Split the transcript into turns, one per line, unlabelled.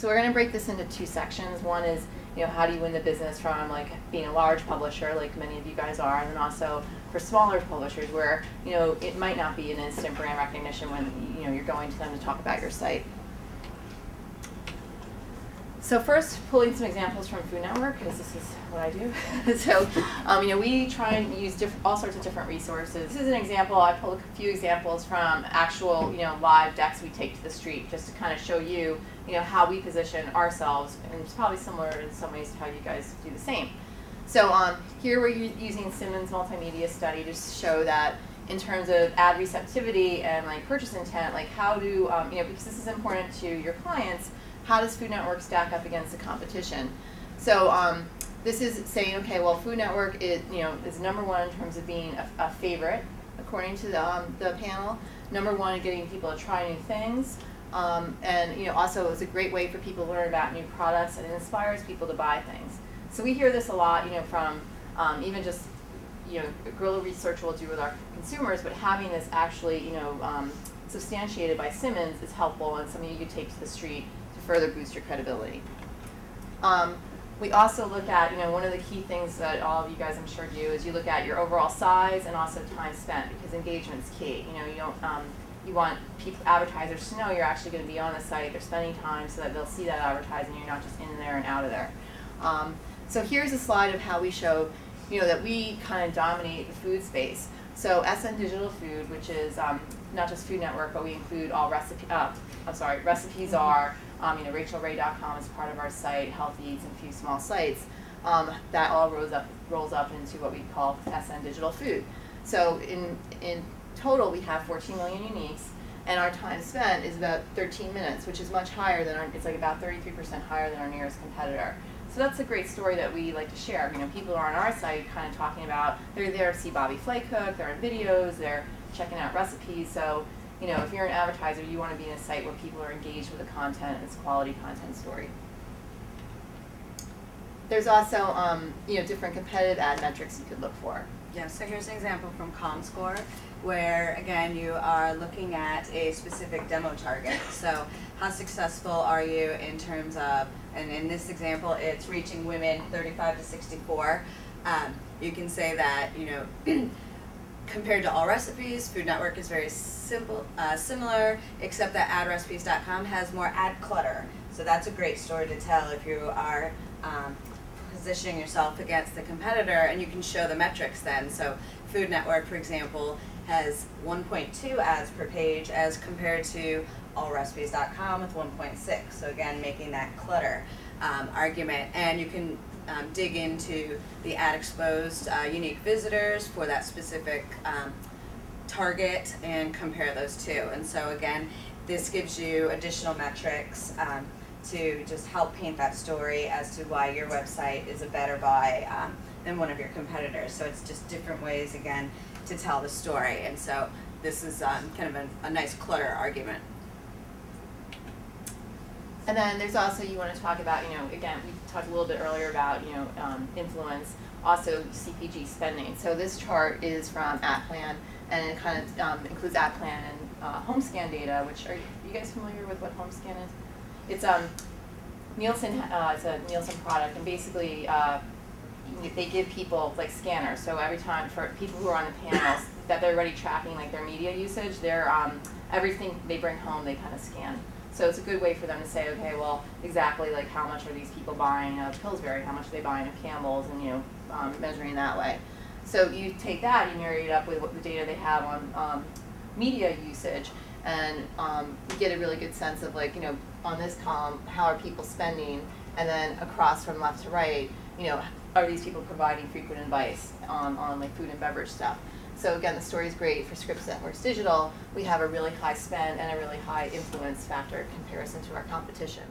So we're going to break this into two sections. One is, how do you win the business from like being a large publisher, like many of you guys are, and then also for smaller publishers where, it might not be an instant brand recognition when, you're going to them to talk about your site. So first, pulling some examples from Food Network, because this is what I do. So, we try and use all sorts of different resources. This is an example. I pulled a few examples from actual, live decks we take to the street, just to kind of show you, how we position ourselves, and it's probably similar in some ways to how you guys do the same. So here we're using Simmons Multimedia Study to show that in terms of ad receptivity and like purchase intent, like how do, because this is important to your clients, how does Food Network stack up against the competition? So this is saying, okay, well, Food Network is, is #1 in terms of being a favorite, according to the panel. #1 in getting people to try new things. And also it's a great way for people to learn about new products, and it inspires people to buy things. So we hear this a lot, from even just, guerrilla research we'll do with our consumers, but having this actually, substantiated by Simmons is helpful and something you could take to the street to further boost your credibility. We also look at, one of the key things that all of you guys I'm sure do is you look at your overall size and also time spent, because engagement's key. You want advertisers to know you're actually going to be on the site, they're spending time so that they'll see that advertising, you're not just in there and out of there. So here's a slide of how we show, that we kind of dominate the food space. So SN Digital Food, which is not just Food Network, but we include all Recipes Are, RachelRay.com is part of our site, Health Eats, and a few small sites. That all rolls up into what we call SN Digital Food. So in total, we have 14 million uniques, and our time spent is about 13 minutes, which is much higher than it's like about 33% higher than our nearest competitor. So that's a great story that we like to share. People are on our site kind of talking about, they're there to see Bobby Flay cook, they're in videos, they're checking out recipes. So, if you're an advertiser, you want to be in a site where people are engaged with the content, and it's a quality content story. There's also, different competitive ad metrics you could look for.
Yeah, so here's an example from ComScore, where again you are looking at a specific demo target. So how successful are you in terms of, and in this example it's reaching women 35 to 64. You can say that, compared to all recipes, Food Network is very similar, except that adrecipes.com has more ad clutter. So that's a great story to tell if you are positioning yourself against the competitor, and you can show the metrics then. So Food Network, for example, has 1.2 ads per page as compared to allrecipes.com with 1.6. So again, making that clutter argument. And you can dig into the ad exposed unique visitors for that specific target and compare those two. And so again, this gives you additional metrics to just help paint that story as to why your website is a better buy than one of your competitors. So it's just different ways, again, to tell the story. And so this is kind of a nice clutter argument.
And then there's also, you want to talk about, again, we talked a little bit earlier about, influence, also CPG spending. So this chart is from AdPlan, and it kind of includes AdPlan and home scan data, which are you guys familiar with what home scan is? It's Nielsen. It's a Nielsen product, and basically they give people like scanners. So every time for people who are on the panels that they're already tracking like their media usage, their everything they bring home they kind of scan. So it's a good way for them to say, okay, well, exactly like how much are these people buying of Pillsbury, how much are they buying of Campbell's, and measuring that way. So you take that, you marry it up with what the data they have on media usage, and you get a really good sense of like, on this column, how are people spending, and then across from left to right, are these people providing frequent advice on like food and beverage stuff. So again, the story is great for Scripps Networks Digital. We have a really high spend and a really high influence factor in comparison to our competition.